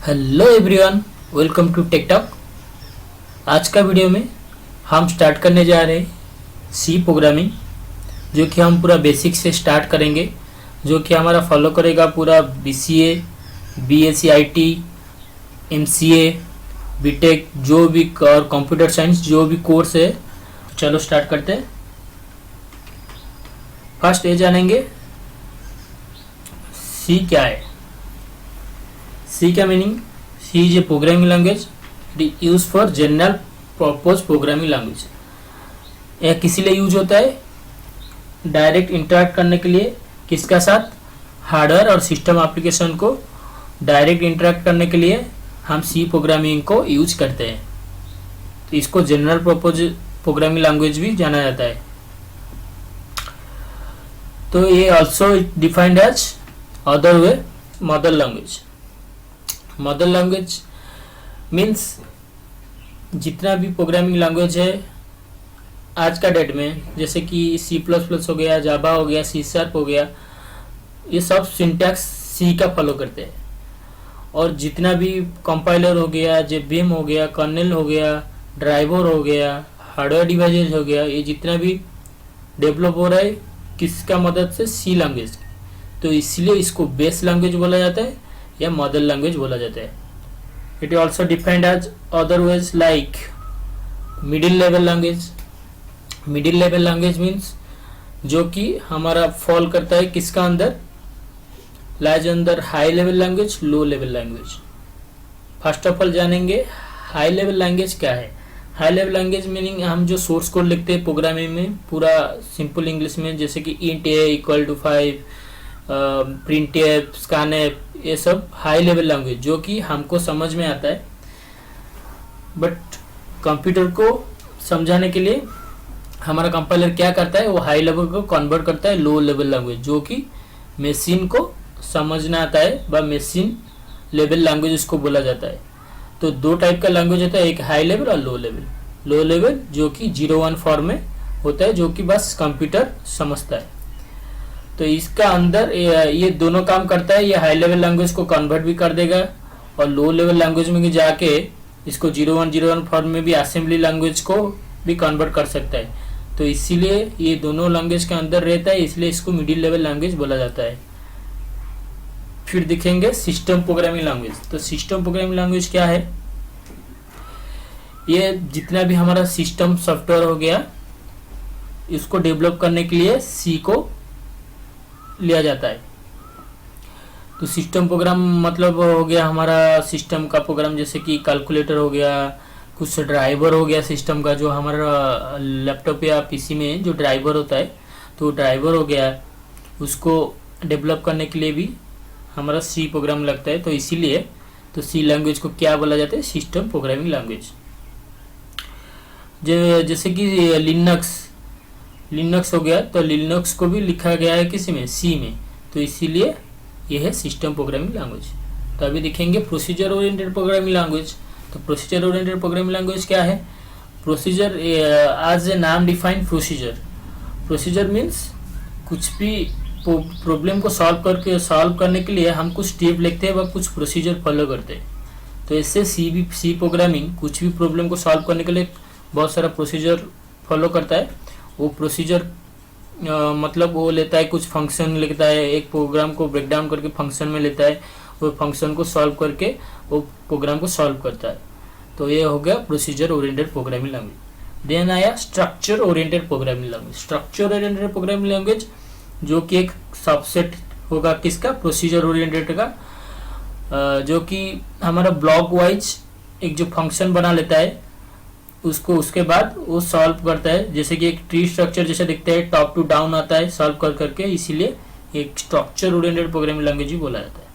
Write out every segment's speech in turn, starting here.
Hello everyone, welcome to Tech Talk. आज का video में हम स्टार्ट करने जा रहे हैं सी प्रोग्रामिंग, जो कि हम पूरा बेसिक से स्टार्ट करेंगे, जो कि हमारा फॉलो करेगा पूरा BCA, BSc IT, MCA, BTech जो भी और कंप्यूटर साइंस जो भी कोर्स है। चलो स्टार्ट करते हैं। फर्स्ट ये जानेंगे सी क्या है। सी का meaning, C is a programming language, it is use for general purpose programming language. यह किसी लिए यूज होता है? डायरेक्ट इंटरेक्ट करने के लिए। किसका साथ? हार्डवेयर और सिस्टम एप्लीकेशन को डायरेक्ट इंटरेक्ट करने के लिए हम सी प्रोग्रामिंग को यूज करते हैं। तो इसको जनरल पर्पज प्रोग्रामिंग लैंग्वेज भी जाना जाता है। तो ये also defined as other way mother language. Mother language means जितना भी प्रोग्रामिंग लैंग्वेज है आज का डेट में, जैसे कि C++ हो गया, जावा हो गया, C# हो गया, ये सब सिंटैक्स सी का फॉलो करते हैं। और जितना भी कंपाइलर हो गया, JVM हो गया, कर्नेल हो गया, ड्राइवर हो गया, हार्डवेयर डिवाइसेज हो गया, ये जितना भी डेवलप हो रहा है किसका मदद से? सी लैंग्वेज। तो इसलिए इसको बेस लैंग्वेज बोला जाता है या मदर लैंग्वेज बोला जाता है। It is also defined as otherwise like middle level language. Middle level language means जो कि हमारा फॉल करता है किसका अंदर? लाइज अंदर high level language, low level language. First of all जानेंगे हाई लेवल लैंग्वेज क्या है। हाई लेवल लैंग्वेज मीनिंग हम जो सोर्स कोड लिखते हैं प्रोग्रामिंग में पूरा सिंपल इंग्लिश में, जैसे कि int a = 5, printf, scanf, ये सब हाई लेवल लैंग्वेज जो कि हमको समझ में आता है। बट कंप्यूटर को समझाने के लिए हमारा कंपाइलर क्या करता है? वो हाई लेवल को कन्वर्ट करता है लो लेवल लैंग्वेज, जो कि मशीन को समझना आता है व मशीन लेवल लैंग्वेज उसको बोला जाता है। तो दो टाइप का लैंग्वेज होता है, एक हाई लेवल और लो लेवल। लो लेवल जो कि 0-1 फॉर्म में होता है, जो कि बस कंप्यूटर समझता है। तो इसका अंदर ये दोनों काम करता है। ये हाई लेवल लैंग्वेज को कन्वर्ट भी कर देगा और लो लेवल लैंग्वेज में जाके इसको 0-1 फॉर्म में भी असेंबली लैंग्वेज को भी कन्वर्ट कर सकता है। तो इसीलिए ये दोनों लैंग्वेज के अंदर रहता है, इसलिए इसको मिडिल लेवल लैंग्वेज बोला जाता है। फिर दिखेंगे सिस्टम प्रोग्रामिंग लैंग्वेज। तो सिस्टम प्रोग्रामिंग लैंग्वेज क्या है? ये जितना भी हमारा सिस्टम सॉफ्टवेयर हो गया, इसको डेवलप करने के लिए सी को लिया जाता है। तो सिस्टम प्रोग्राम मतलब हो गया हमारा सिस्टम का प्रोग्राम, जैसे कि कैलकुलेटर हो गया, कुछ ड्राइवर हो गया सिस्टम का, जो हमारा लैपटॉप या PC में जो ड्राइवर होता है, तो ड्राइवर हो गया, उसको डेवलप करने के लिए भी हमारा सी प्रोग्राम लगता है। तो इसीलिए तो सी लैंग्वेज को क्या बोला जाता है? System programming language. जैसे कि लिनक्स हो गया, तो लिनक्स को भी लिखा गया है किसी में? सी में। तो इसीलिए यह है सिस्टम प्रोग्रामिंग लैंग्वेज। तो अभी देखेंगे प्रोसीजर ओरिएंटेड प्रोग्रामिंग लैंग्वेज। तो प्रोसीजर ओरिएंटेड प्रोग्रामिंग लैंग्वेज क्या है? प्रोसीजर एज ए नाम डिफाइंड प्रोसीजर। प्रोसीजर मीन्स कुछ भी प्रॉब्लम को सॉल्व करने के लिए हम कुछ स्टेप लिखते हैं व कुछ प्रोसीजर फॉलो करते हैं। तो इससे सी प्रोग्रामिंग कुछ भी प्रॉब्लम को सॉल्व करने के लिए बहुत सारा प्रोसीजर फॉलो करता है। वो प्रोसीजर मतलब वो लेता है, कुछ फंक्शन लिखता है, एक प्रोग्राम को ब्रेक डाउन करके फंक्शन में लेता है, वो फंक्शन को सॉल्व करके वो प्रोग्राम को सॉल्व करता है। तो ये हो गया procedure oriented programming language. Then आया structure oriented programming language. Structure oriented programming language जो कि एक सबसेट होगा किसका? प्रोसीजर ओरिएंटेड का, जो कि हमारा ब्लॉक वाइज एक जो फंक्शन बना लेता है उसको, उसके बाद वो सॉल्व करता है। जैसे कि एक ट्री स्ट्रक्चर जैसे दिखता है, टॉप टू डाउन आता है सॉल्व कर करके, इसीलिए एक स्ट्रक्चर ओरिएंटेड प्रोग्रामिंग लैंग्वेज भी बोला जाता है।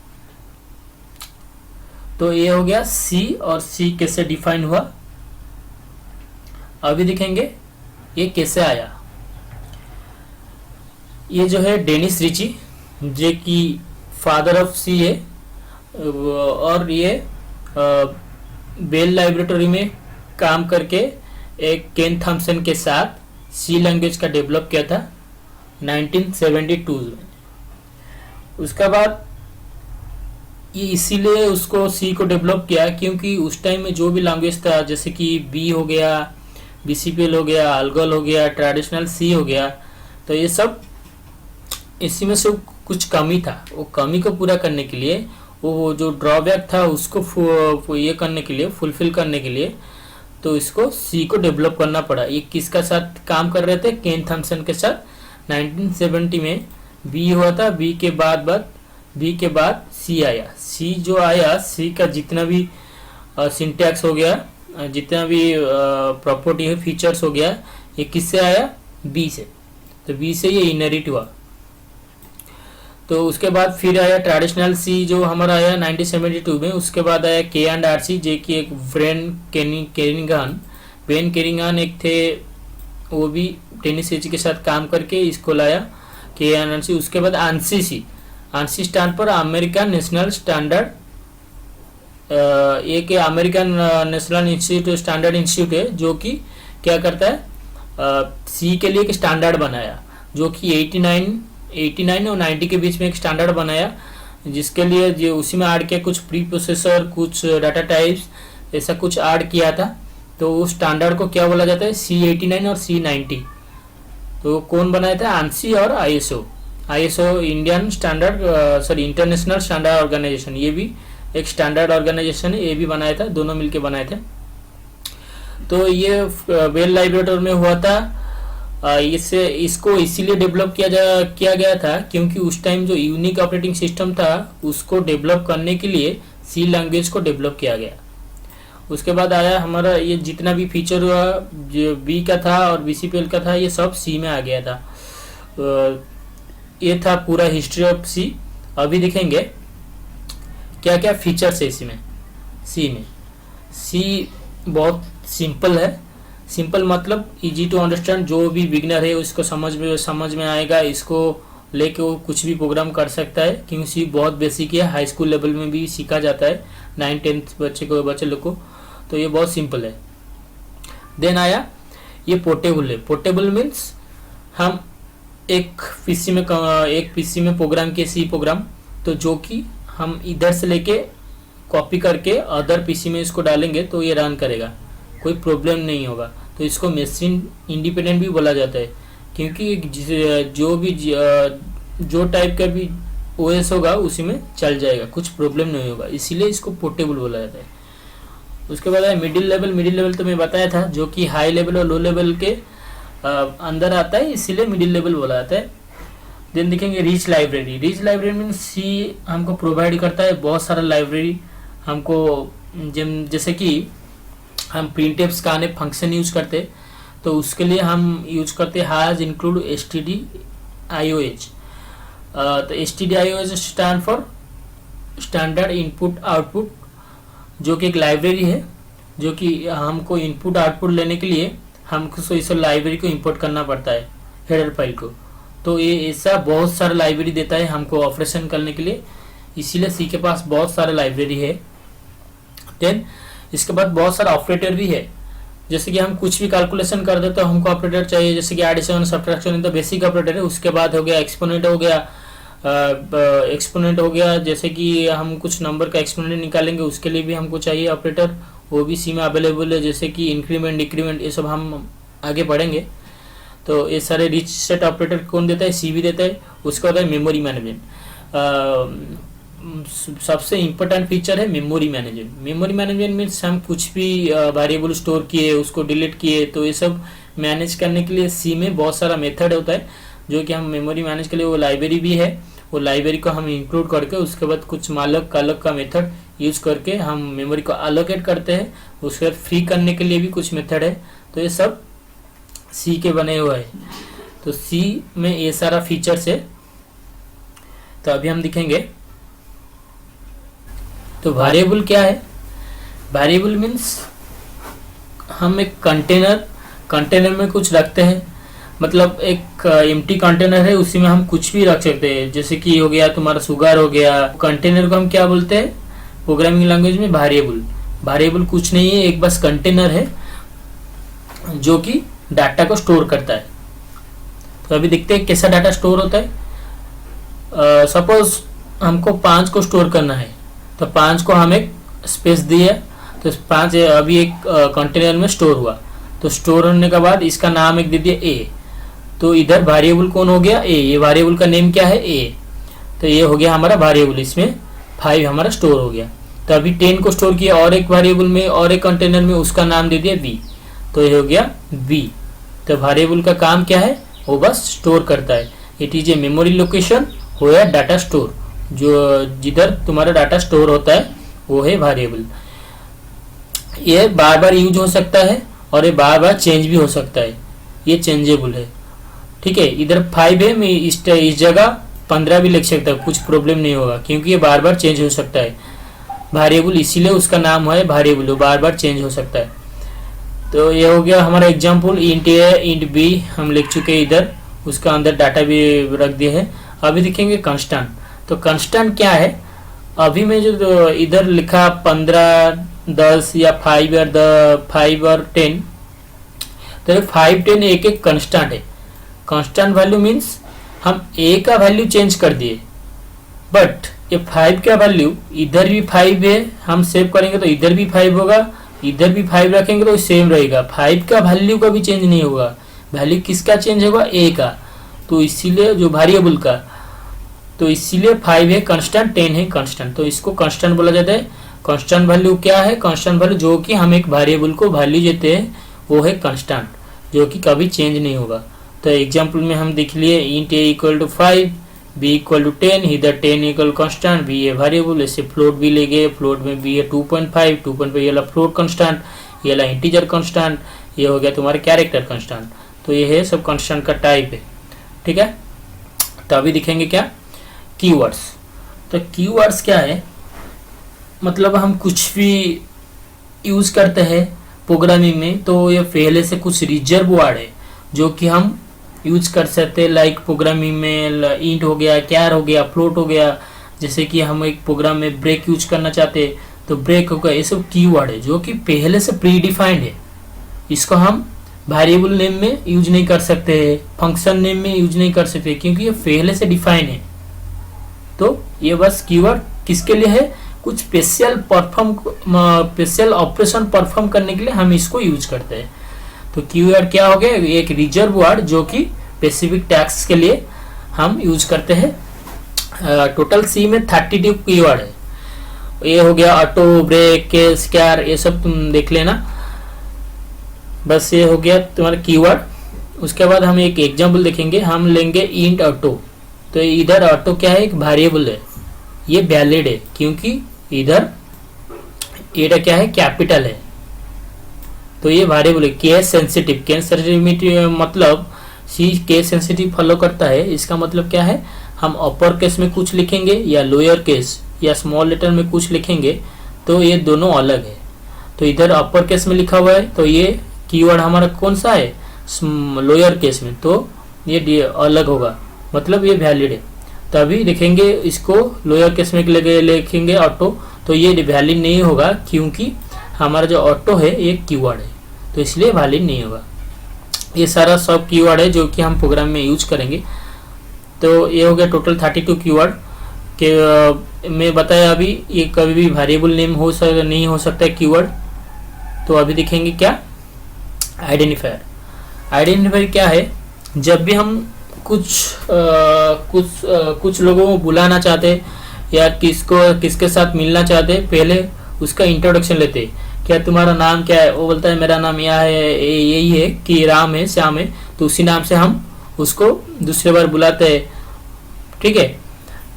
तो ये हो गया सी, और सी कैसे डिफाइन हुआ अभी दिखेंगे ये कैसे आया। ये जो है डेनिस रिची, जो कि फादर ऑफ सी है, और ये बेल लाइब्रेटरी में काम करके एक केन थॉम्सन के साथ सी लैंग्वेज का डेवलप किया था 1972 में। उसका बाद ये इसीलिए उसको सी को डेवलप किया क्योंकि उस टाइम में जो भी लैंग्वेज था, जैसे कि बी हो गया, बीसीपीएल हो गया, अल्गोल हो गया, ट्रेडिशनल सी हो गया, तो ये सब इसी में से कुछ कमी था। वो कमी को पूरा करने के लिए, वो जो ड्रॉबैक था उसको ये करने के लिए, फुलफिल करने के लिए, तो इसको सी को डेवलप करना पड़ा। ये किसका साथ काम कर रहे थे? केन थॉम्सन के साथ। 1970 में बी हुआ था, बी के बाद सी आया। सी जो आया, सी का जितना भी सिंटैक्स हो गया, जितना भी प्रॉपर्टी है, फीचर्स हो गया, ये किससे आया? बी से। तो बी से ये इनहेरिट हुआ। तो उसके बाद फिर आया ट्रेडिशनल सी जो हमारा आया 1972 में। उसके बाद आया के एंड आर सी, जो कि एक बेन केरिंगहान एक थे, वो भी टेनिस एज के साथ काम करके इसको लाया, के एंड आर सी। उसके बाद आंसी सी, आंसी स्टैंड पर अमेरिकन नेशनल स्टैंडर्ड, एक American National Institute Standard Institute है, जो कि क्या करता है, सी के लिए एक स्टैंडर्ड बनाया, जो कि 89 और 90 के बीच में एक स्टैंडर्ड बनाया, जिसके लिए जो उसी में ऐड किया कुछ प्री प्रोसेसर, कुछ डाटा टाइप्स, ऐसा कुछ ऐड किया था। तो उस स्टैंडर्ड को क्या बोला जाता है? C89 और C90। तो कौन बनाया था? आंसी और ISO Indian standard, sorry international standard organization, ये भी एक स्टैंडर्ड ऑर्गेनाइजेशन है, ये भी बनाया था, दोनों मिलके बनाए थे। तो ये बेल लाइब्रेटरी में हुआ था। इसको इसीलिए डेवलप किया गया था क्योंकि उस टाइम जो यूनिक ऑपरेटिंग सिस्टम था उसको डेवलप करने के लिए सी लैंग्वेज को डेवलप किया गया। उसके बाद आया हमारा ये जितना भी फीचर हुआ, जो बी का था और बीसीपीएल का था, ये सब सी में आ गया था। ये था पूरा हिस्ट्री ऑफ सी। अभी देखेंगे क्या क्या फीचर्स है इसमें। सी बहुत सिंपल है। सिंपल मतलब इजी टू अंडरस्टैंड, जो भी बिगनर है उसको समझ में आएगा, इसको लेके वो कुछ भी प्रोग्राम कर सकता है, क्योंकि सी बहुत बेसिक है, हाई स्कूल लेवल में भी सीखा जाता है 9-10 बच्चे लोग को, तो ये बहुत सिंपल है। देन आया ये पोर्टेबल है। पोर्टेबल मीन्स हम एक पीसी में प्रोग्राम किए सी प्रोग्राम, तो जो कि हम इधर से लेके कॉपी करके अदर पीसी में इसको डालेंगे तो ये रन करेगा, कोई प्रॉब्लम नहीं होगा। तो इसको मशीन इंडिपेंडेंट भी बोला जाता है, क्योंकि जो टाइप का भी ओएस होगा उसी में चल जाएगा, कुछ प्रॉब्लम नहीं होगा, इसीलिए इसको पोर्टेबल बोला जाता है। उसके बाद है मिडिल लेवल तो मैं बताया था, जो कि हाई लेवल और लो लेवल के अंदर आता है, इसीलिए मिडिल लेवल बोला जाता है। देन देखेंगे रिच लाइब्रेरी मीन्स सी हमको प्रोवाइड करता है बहुत सारा लाइब्रेरी हमको, जैसे कि हम प्रिंटफ स्कैन फंक्शन यूज करते, तो उसके लिए हम यूज करते हैज इंक्लूड stdioh। तो stdioh stand for standard input output, जो कि एक लाइब्रेरी है, जो कि हमको इनपुट आउटपुट लेने के लिए हमको इस लाइब्रेरी को इंपोर्ट करना पड़ता है, हेडर फाइल को। तो ये ऐसा बहुत सारा लाइब्रेरी देता है हमको ऑपरेशन करने के लिए, इसीलिए सी के पास बहुत सारा लाइब्रेरी है। देन इसके बाद बहुत सारा ऑपरेटर भी है, जैसे कि हम कुछ भी कैलकुलेशन कर देते तो हमको ऑपरेटर चाहिए, जैसे कि एडिशन सब्ट्रैक्शन तो बेसिक ऑपरेटर है। उसके बाद हो गया एक्सपोनेंट हो गया, जैसे कि हम कुछ नंबर का एक्सपोनेंट निकालेंगे उसके लिए भी हमको चाहिए ऑपरेटर, वो भी सी में अवेलेबल है, जैसे कि इंक्रीमेंट डिक्रीमेंट, ये सब हम आगे पढ़ेंगे। तो ये सारे रिच सेट ऑपरेटर कौन देता है? सी भी देता है। उसका होता है मेमोरी मैनेजमेंट। सबसे इम्पोर्टेंट फीचर है मेमोरी मैनेजमेंट मीन्स हम कुछ भी वेरिएबल स्टोर किए, उसको डिलीट किए, तो ये सब मैनेज करने के लिए सी में बहुत सारा मेथड होता है, जो कि हम मेमोरी मैनेज के लिए वो लाइब्रेरी भी है, वो लाइब्रेरी को हम इंक्लूड करके उसके बाद कुछ मालक कालक का मेथड यूज करके हम मेमोरी को एलोकेट करते हैं। उसके बाद फ्री करने के लिए भी कुछ मेथड है, तो ये सब सी के बने हुए हैं। तो सी में ये सारा फीचर्स है। तो अभी हम दिखेंगे तो वेरिएबल क्या है। वेरिएबल मीन्स हम एक कंटेनर में कुछ रखते हैं, मतलब एक एम्प्टी कंटेनर है, उसी में हम कुछ भी रख सकते हैं, जैसे कि हो गया तुम्हारा शुगर हो गया। कंटेनर को हम क्या बोलते हैं प्रोग्रामिंग लैंग्वेज में? वेरिएबल कुछ नहीं है, एक बस कंटेनर है जो कि डाटा को स्टोर करता है। तो अभी देखते हैं कैसा डाटा स्टोर होता है। सपोज हमको 5 को स्टोर करना है, तो 5 को हम एक स्पेस दिए, तो 5 अभी एक कंटेनर में स्टोर हुआ। तो स्टोर होने के बाद इसका नाम एक दे दिया ए, तो इधर वेरिएबल कौन हो गया, ए। ये वेरिएबल का नेम क्या है, ए। तो ये हो गया हमारा वेरिएबल, इसमें 5 हमारा स्टोर हो गया। तो अभी 10 को स्टोर किया और एक वेरिएबल में और एक कंटेनर में, उसका नाम दे दिया बी, तो ये हो गया बी। तो वेरिएबल का काम क्या है, वो बस स्टोर करता है। It is a memory location हो या डाटा स्टोर, जो जिधर तुम्हारा डाटा स्टोर होता है वो है वेरिएबल। ये बार बार यूज हो सकता है और ये बार बार चेंज भी हो सकता है, ये चेंजेबल है। ठीक है, इधर 5 है, मैं इस जगह 15 भी लिख सकता हूँ, कुछ प्रॉब्लम नहीं होगा, क्योंकि ये बार बार चेंज हो सकता है वेरिएबल, इसीलिए उसका नाम है वेरिएबल, वो बार बार चेंज हो सकता है। तो ये हो गया हमारा एग्जाम्पल, इंट ए इंट बी हम लिख चुके हैं इधर, उसका अंदर डाटा भी रख दिया है। अभी देखेंगे कंस्टेंट। तो कंस्टेंट क्या है, अभी मैं जो इधर लिखा 15, 10 या 5 और 10, तो 5, 10 एक एक कंस्टेंट है। कंस्टेंट वैल्यू मीन्स हम ए का वैल्यू चेंज कर दिए, बट ये 5 का वैल्यू इधर भी 5 है, हम सेव करेंगे तो इधर भी 5 होगा, इधर भी 5 रखेंगे तो सेम रहेगा। 5 का वैल्यू का भी चेंज नहीं होगा, वैल्यू किसका चेंज होगा, ए का। तो इसीलिए जो वेरिएबल का, तो इसीलिए 5 है कांस्टेंट, 10 है कांस्टेंट, तो इसको कांस्टेंट बोला जाता है। कांस्टेंट वैल्यू क्या है, कांस्टेंट वैल्यू जो कि हम एक वेरिएबल को वैल्यू देते हैं वो है कांस्टेंट, जो कि कभी चेंज नहीं होगा। तो एग्जांपल में हम देख लिए, int a equal to 5, b equal to 10, इधर 10 equal constant, b a variable. ऐसे फ्लोट भी ले गए, फ्लोट में बी है 2.5, 2.5 ये वाला फ्लोट कांस्टेंट, ये वाला इंटीजर कांस्टेंट, ये हो गया तुम्हारा कैरेक्टर कांस्टेंट। तो ये है सब कांस्टेंट का टाइप है। ठीक है, तो अभी दिखेंगे क्या, कीवर्ड्स। तो कीवर्ड्स क्या है, मतलब हम कुछ भी यूज करते हैं प्रोग्रामिंग में, तो ये पहले से कुछ रिजर्व वर्ड है जो कि हम यूज कर सकते हैं। लाइक प्रोग्रामिंग में इंट हो गया, कैर हो गया, फ्लोट हो गया। जैसे कि हम एक प्रोग्राम में ब्रेक यूज करना चाहते हैं तो ब्रेक हो गया। ये सब कीवर्ड है जो कि पहले से प्री डिफाइंड है, इसको हम वेरिएबल नेम में यूज नहीं कर सकते, फंक्शन नेम में यूज नहीं कर सकते, क्योंकि ये पहले से डिफाइन है। तो ये बस कीवर्ड किसके लिए है, कुछ स्पेशल ऑपरेशन परफॉर्म करने के लिए हम इसको यूज करते हैं। तो कीवर्ड क्या हो गया, एक रिजर्व वर्ड जो कि स्पेसिफिक टैक्स के लिए हम यूज करते हैं। टोटल सी में 32 कीवर्ड है। ये हो गया ऑटो, ब्रेक, केस, कैर, ये सब तुम देख लेना। बस ये हो गया तुम्हारा कीवर्ड। उसके बाद हम एक एग्जांपल देखेंगे, हम लेंगे इंट ऑटो। तो इधर ऑटो क्या है, एक वेरिएबल है, ये वैलिड है क्योंकि इधर एटा क्या है, कैपिटल है, तो ये वेरिएबल है। केस सेंसिटिव, केस सेंसिटिव मतलब सी केस सेंसिटिव फॉलो करता है। इसका मतलब क्या है, हम अपर केस में कुछ लिखेंगे या लोअर केस या स्मॉल लेटर में कुछ लिखेंगे तो ये दोनों अलग है। तो इधर अपर केस में लिखा हुआ है तो ये कीवर्ड हमारा कौन सा है, लोअर केस में, तो ये अलग होगा, मतलब ये वैलिड है। तभी लिखेंगे इसको लोअर केस में लिखेंगे ऑटो, तो ये वैलिड नहीं होगा क्योंकि हमारा जो ऑटो है ये कीवर्ड है, तो इसलिए वैलिड नहीं होगा। ये सारा सब कीवर्ड है जो कि हम प्रोग्राम में यूज करेंगे। तो ये हो गया टोटल 32 कीवर्ड के मैं बताया अभी। ये कभी भी वेरिएबल नेम नहीं हो सकता है कीवर्ड। तो अभी देखेंगे क्या, आइडेंटिफायर। आइडेंटिफायर क्या है, जब भी हम कुछ लोगों को बुलाना चाहते या किसके साथ मिलना चाहते, पहले उसका इंट्रोडक्शन लेते। क्या तुम्हारा नाम क्या है, वो बोलता है मेरा नाम यह है, यही है कि राम है, श्याम है, तो उसी नाम से हम उसको दूसरे बार बुलाते हैं। ठीक है,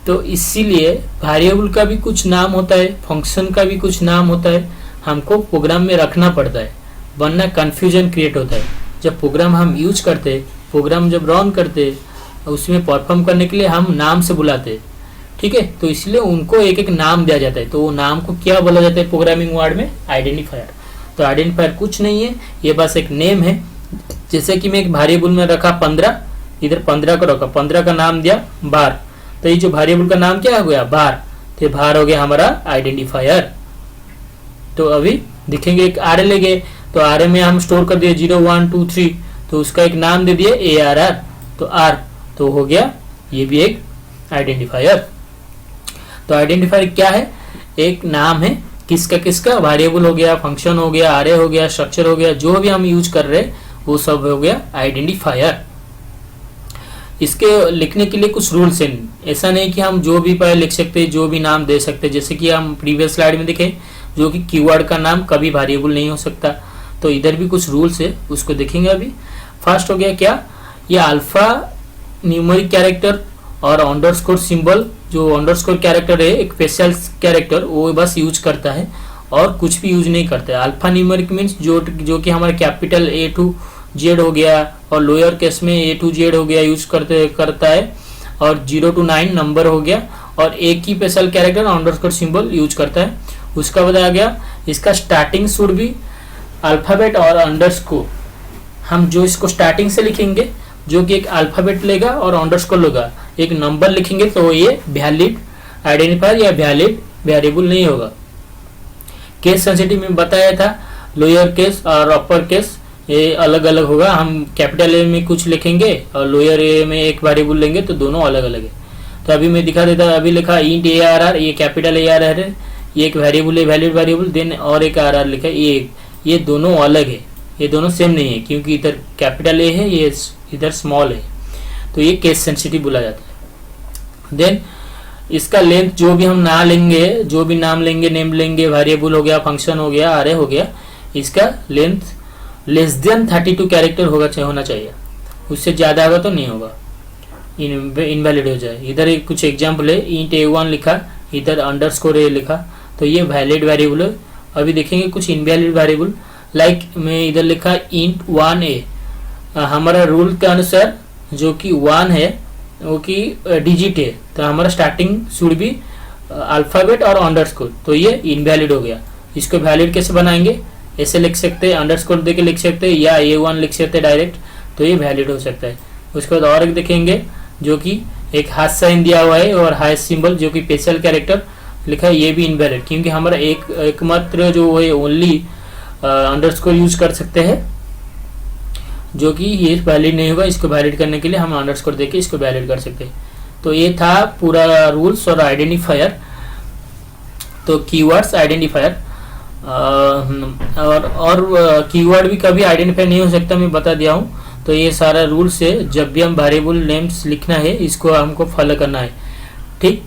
तो इसीलिए वेरिएबल का भी कुछ नाम होता है, फंक्शन का भी कुछ नाम होता है, हमको प्रोग्राम में रखना पड़ता है, वरना कंफ्यूजन क्रिएट होता है। जब प्रोग्राम हम यूज करते, प्रोग्राम जब रन करते, उसमें परफॉर्म करने के लिए हम नाम से बुलाते। ठीक है, तो इसलिए उनको एक एक नाम दिया जाता है। तो वो नाम को क्या बोला जाता है प्रोग्रामिंग वर्ड में, आइडेंटिफायर। तो आइडेंटिफायर कुछ नहीं है, ये बस एक नेम है। जैसे कि मैं एक वेरिएबल में रखा 15, इधर 15 को रखा, 15 का नाम दिया बार, तो ये जो वेरिएबल का नाम क्या हो गया, बार, तो बार हो गया हमारा आइडेंटिफायर। तो अभी दिखेंगे एक आर ले गए, तो आर में हम स्टोर कर दिए 0 1 2 3, तो उसका एक नाम दे दिए ARR, तो आर, तो हो गया ये भी एक आइडेंटिफायर। तो आइडेंटिफायर क्या है, एक नाम है, किसका किसका, वेरिएबल हो गया, फंक्शन हो गया, अरे हो गया, स्ट्रक्चर हो गया, जो भी हम यूज कर रहे हैं वो सब हो गया आइडेंटिफायर। इसके लिखने के लिए कुछ रूल्स हैं, ऐसा नहीं कि हम जो भी पाए लिख सकते, जो भी नाम दे सकते। जैसे कि हम प्रीवियस स्लाइड में देखें, जो कि कीवर्ड का नाम कभी वेरिएबल नहीं हो सकता, तो इधर भी कुछ रूल्स है, उसको देखेंगे अभी। फर्स्ट हो गया क्या, ये अल्फा न्यूमेरिक कैरेक्टर और अंडरस्कोर सिंबल, जो अंडरस्कोर कैरेक्टर है एक स्पेशल कैरेक्टर, वो बस यूज करता है और कुछ भी यूज नहीं करता है। अल्फा न्यूमेरिक मीन्स जो कि हमारा कैपिटल A to Z हो गया और लोअर केस में A to Z हो गया यूज करता है, और 0 to 9 नंबर हो गया, और एक ही special character underscore symbol use करता है। उसका बताया गया इसका स्टार्टिंग शुड भी अल्फाबेट और अंडरस्कोर। हम जो इसको स्टार्टिंग से लिखेंगे, जो कि एक अल्फाबेट लेगा और अंडरस्कोर लेगा, एक नंबर लिखेंगे, तो ये वैलिड आइडेंटिफायर या वैलिड वेरिएबल नहीं होगा। केस सेंसिटिव में बताया था, लोअर केस और अपर केस ये अलग अलग होगा। हम कैपिटल ए में कुछ लिखेंगे और लोअर ए में एक वेरिएबल लेंगे, तो दोनों अलग अलग है। तो अभी मैं दिखा देता, अभी लिखा इंट ARR, ये कैपिटल ARR है, ये एक वेरिएबल है, वैलिड वेरिएबल, देन और एक RR लिखा है, ये दोनों अलग है, ये दोनों सेम नहीं है, क्योंकि इधर कैपिटल ए है, ये इधर स्मॉल है, तो ये केस सेंसिटिव बोला जाता है। देन इसका लेंथ जो भी हम ना लेंगे, जो भी नाम लेंगे, नेम लेंगे, वेरिएबल हो गया, फंक्शन हो गया, अरे हो गया, इसका लेंथ लेस देन 32 कैरेक्टर होना चाहिए, उससे ज्यादा होगा तो नहीं होगा, इनवैलिड हो जाए। इधर एक कुछ एग्जाम्पल है, इंट A1 लिखा, इधर अंडरस्कोर A लिखा, तो ये वैलिड वेरिएबल है। अभी देखेंगे कुछ इनवैलिड वेरिएबल, लाइक मैं इधर लिखा इंट 1A, हमारा रूल के अनुसार जो कि 1 है वो कि डिजिट है, तो हमारा स्टार्टिंग शुड भी अल्फाबेट और अंडरस्कोर, तो ये इनवैलिड हो गया। इसको वैलिड कैसे बनाएंगे, ऐसे लिख सकते हैं, अंडरस्कोर देके लिख सकते हैं, या A1 लिख सकते हैं डायरेक्ट, तो ये वैलिड हो सकता है। उसके बाद और एक देखेंगे, जो कि एक हाथ साइन दिया हुआ है और हाथ सिंबल जो कि स्पेशल कैरेक्टर लिखा है, ये भी इनवैलिड, क्योंकि हमारा एकमात्र जो है ओनली अंडरस्कोर यूज कर सकते हैं, जो कि ये वैलिड नहीं होगा। इसको वैलिड करने के लिए हम अंडरस्कोर देके इसको वैलिड कर सकते हैं। तो ये था पूरा रूल्स और आइडेंटिफायर, तो कीवर्ड्स आइडेंटिफायर, और कीवर्ड भी कभी आइडेंटिफाई नहीं हो सकता, मैं बता दिया हूँ। तो ये सारा रूल्स है, जब भी हम वेरिएबल नेम्स लिखना है इसको हमको फॉलो करना है, ठीक।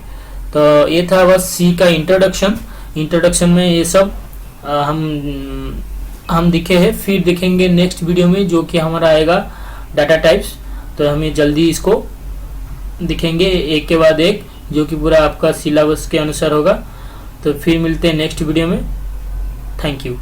तो ये था बस सी का इंट्रोडक्शन में ये सब हम दिखे हैं। फिर देखेंगे नेक्स्ट वीडियो में, जो कि हमारा आएगा डाटा टाइप्स, तो हमें जल्दी इसको दिखेंगे एक के बाद एक, जो कि पूरा आपका सिलेबस के अनुसार होगा। तो फिर मिलते हैं नेक्स्ट वीडियो में, थैंक यू।